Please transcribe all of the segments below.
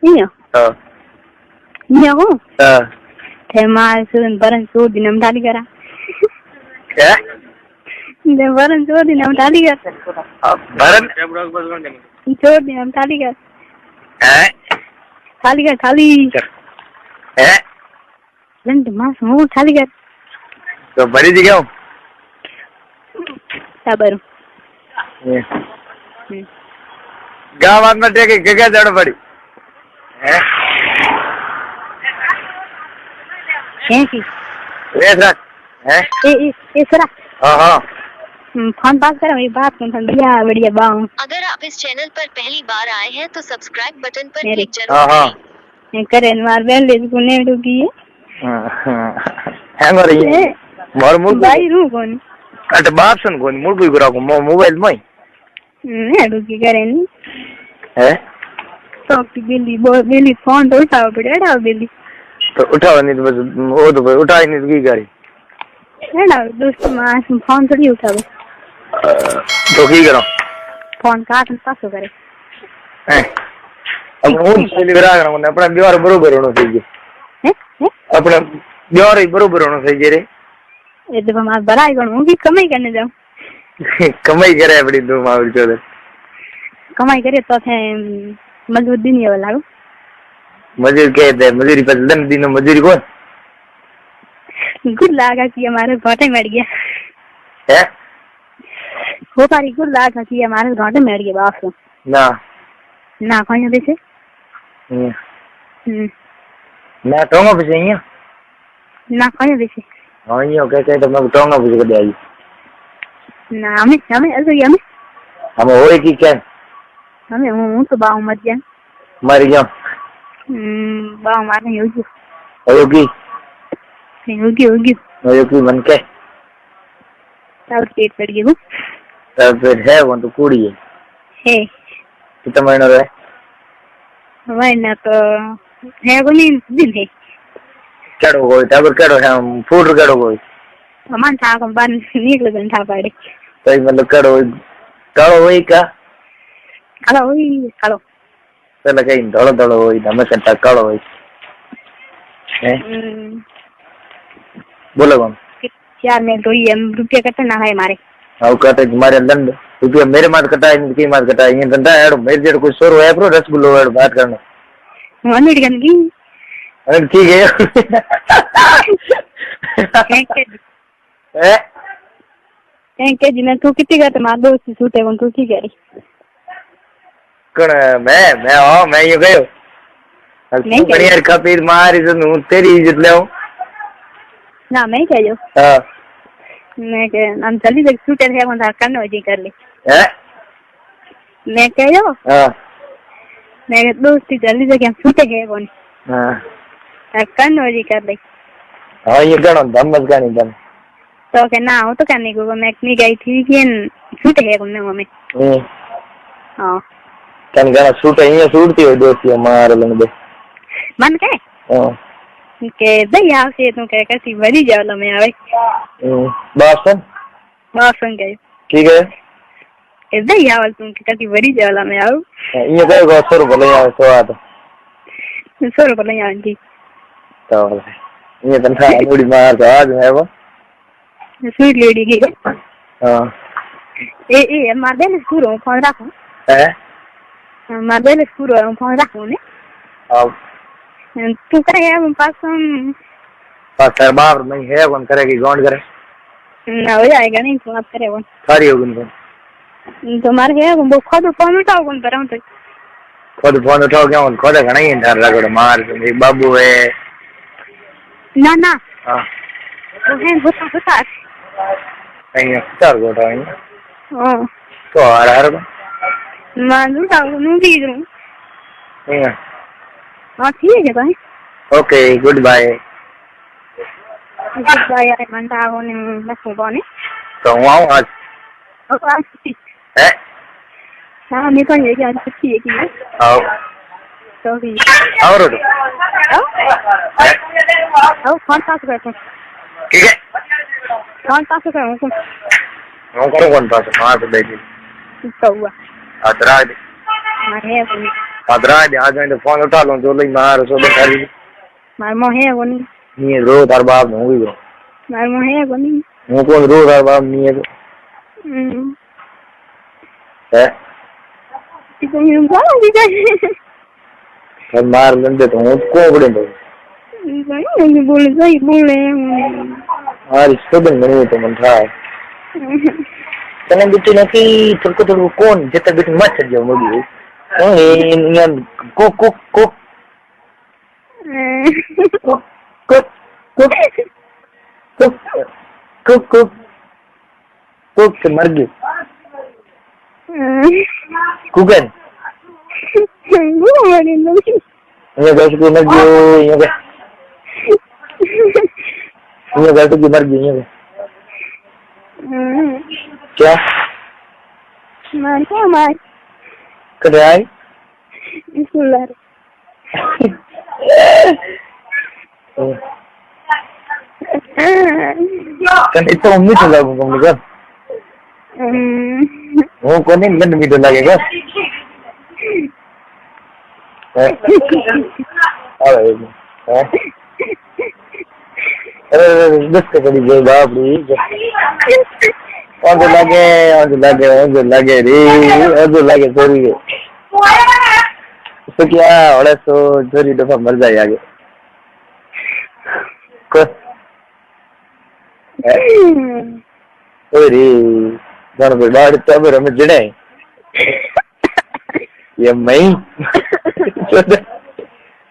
Iya. Oh. Iya ko. Tema sun barang so dinam tali kara. क्या? De barang so dinam tali kara. भरन So dinam tali kara. हैं? Tali kara tali. हैं? Lent mas mo tali kara. तो बड़ी जगह हूँ Sabaru. गाँव में टेके क्या जड़ पड़ी हैं? हैं की? ऐसा हैं? सरा हाँ हाँ फोन बात करो ये बात कौन सा बढ़िया बाऊ। अगर आप इस चैनल पर पहली बार आए हैं तो सब्सक्राइब बटन पर मेरे- क्लिक जरूर हाँ हाँ करें। करे मार बेल ले गुने डुगी हैं मर ये मर मुड़ भाई रू कौन अटे बाप सुन कौन मुड़ भी करा को मोबाइल में ने डुगी करे नहीं है तो की बिल्ली फोन तो उठाओ पड़ेगा बिल्ली तो उठाओ नहीं तो बस वो तो उठाई नहीं तो की करी है ना दोस्त मास फोन थोड़ी उठावे तो की करो फोन काट पासो करे हैं अब उन से करा कर ने अपना व्यवहार बरोबर होना चाहिए हैं अपना व्यवहार ही बरोबर होना चाहिए रे ये तो मार बड़ाई करूं कि कमाई करने जाऊं कमाई करे अपनी दो मावर चोदर कमाई करे तो थे मजदूर दिन ये वाला मजदूर कहते हैं मजदूरी पर दिन दिन मजदूरी कौन गुड लागा कि हमारे घाटे मर गया है हो पारी गुड लागा कि हमारे घाटे मर गया बाप ना ना कहीं देसे ना टोंगा पे चाहिए ना कहीं देसे हाँ ये क्या तो मैं टोंगा पे कर दिया ना हमें ऐसे हमें हम होए की क्या हमें हूँ तो बाऊ मत जाए मर गया बाऊ मारने होगी होगी होगी मन के तब पेट पड़ गया तब फिर है वो तो कुड़ी है कितना महीना रहे महीना तो है को नहीं दिन है केड़ो कोई तब केड़ो है फूट केड़ो कोई मन था कम बन निकल गन था पड़े तो मतलब केड़ो कालो वही का कालो चलो कहीं धोलो धोलो वही हमें कंटा कालो वही है बोलो कौन यार मैं तो ये रुपया कटना ना है हमारे आओ कहते तुम्हारे अंदर रुपया मेरे मार कटाए नहीं की मार कटाए ये धंधा है मेरे जेड कोई 100 है प्रो रसगुल्लो है बात करना अनिट गंदी अरे ठीक है थैंक यू जिन्हें तू कितनी करते मार दो उसी सूटे कौन तू की करी कौन मैं ये गयो नहीं तू यार कपीर मार इज्जत हूं तेरी इज्जत ले ना मैं क्या जो हां मैं के हम जल्दी से सूटे है कौन था करना जी कर ले हैं मैं क्या जो हां मैं दोस्ती जल्दी से क्या सूटे है कौन हां करना जी कर ले हां ये गणो धम्मस गानी दम तो के ना हो तो करने को मैं नहीं गई थी कि सूटे है कौन में हां कन गणा सूट है सूटती हो दोस्ती मार लन दे मन के हां के दई आवसे तो के कैसी बड़ी जावला में आवे बासन बासन के ठीक है ए दई आवल तुम के कैसी बड़ी जावला में आऊ ये कहे गो 100 रुपए ले आओ तो आता 100 रुपए ले आऊं जी तो ये तन्हा थोड़ी मार तो आज है वो स्वीट लेडी की हां ए मार दे स्कूल फोन रखो है मार दे स्कूल फोन रखो ने अब तू करे है पास सर बाप नहीं है कौन करेगी कौन करे ना हो जाएगा नहीं तो आप करे कौन सारी होगी उनको तो मार है वो खुद फोन उठाओ कौन पर तो खुद फोन उठाओ क्या उन खुद घना ही डर लगा मार एक बाबू है ना ना हां वो है बता नहीं चार गोटा है हां तो आ रहा है मान उठाओ नु भी दूं नहीं हां ठीक है भाई okay good bye good bye यार मन था वो ने बस वो ने तो आओ आज है हां मैं तो ये क्या अच्छी है कि आओ तो भी और आओ फोन पास करते ठीक है फोन पास करो वो करो कौन पास मार तो दे दी तो हुआ अतरा दे हां है पादरा आ गए फोन उठा लो जो लई मार सो बेचारी मार मोहे कोनी नहीं रो तार बाप न होगी रो मार मोहे कोनी हूं को रो तार बाप नहीं है है तो मैं बोलूंगी सब मार लंदे तो हूं को बड़े तो नहीं बोले यार सुबह नहीं तो मन था तने बिटी ने की थोड़को कौन जते बिटी मत जो मोगी इन को को को कुक से मर गई कुकन ये कैसे की मर गई ये कैसे की मर गई ये क्या मार क्या मार करे आई Schuler kan itu umi tuh lagu kamu kan oh kau ni kan demi dolar ya kan apa ini bus ke tadi jauh babi on lage sorry तो क्या और सो छोरी दफा मर जाए आगे को अरे जान पे बाहर तब रमे जड़े ये मई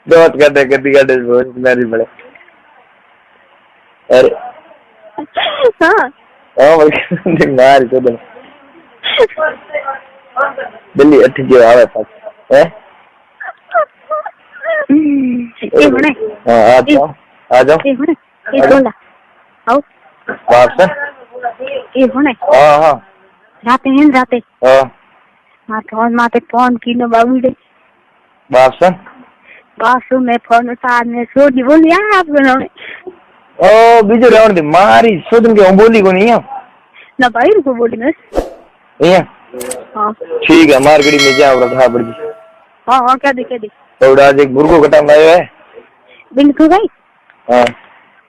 दोस्त करते बहुत मेरी बड़े अरे हाँ मार तो दिल्ली अठी जो आवे पास है ये बने हाँ आ जाओ ये बने ये बोला आओ वापस ये बने हाँ जाते हाँ माते फोन की न बाबू दे वापस में फोन उतार ने सोची बोली आप बनाने ओ बीजो राउंड दे मारी सोचन के बोली को नहीं है ना भाई को बोली बस ये हाँ ठीक है मार्केट में जा और था बड़ी हाँ क्या दे तो आज एक मुर्गो कटा लायो है बिन को गई हाँ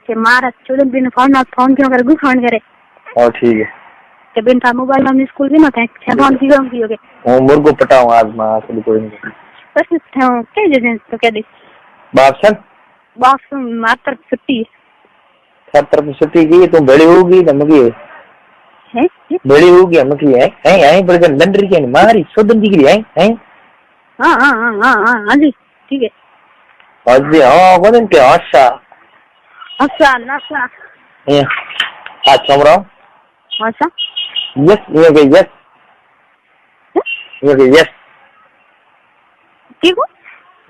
के मारा चोदन बिन फोन क्यों कर फोन करे ठीक है के बिन था मोबाइल हम स्कूल में मत है फोन की होगे वो मुर्गो पटाऊं आज मैं असली कोई नहीं बस क्या जैसे तो क्या दे बाप मात्र छुट्टी सब तरफ छुट्टी की तुम बड़ी होगी नमकी है बड़ी होगी नमकी है यहीं पर लंडरी की मारी सोदन डिग्री है हाँ जी ठीक है अजी हाँ कौन के अच्छा नशा ये आज समरा अच्छा यस ठीक हो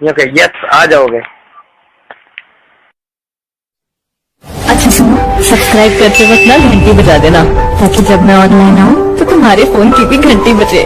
यस आ जाओगे अच्छा सुनो सब्सक्राइब करते वक्त ना घंटी बजा देना ताकि जब मैं ऑनलाइन आऊँ तो तुम्हारे फोन की भी घंटी बजे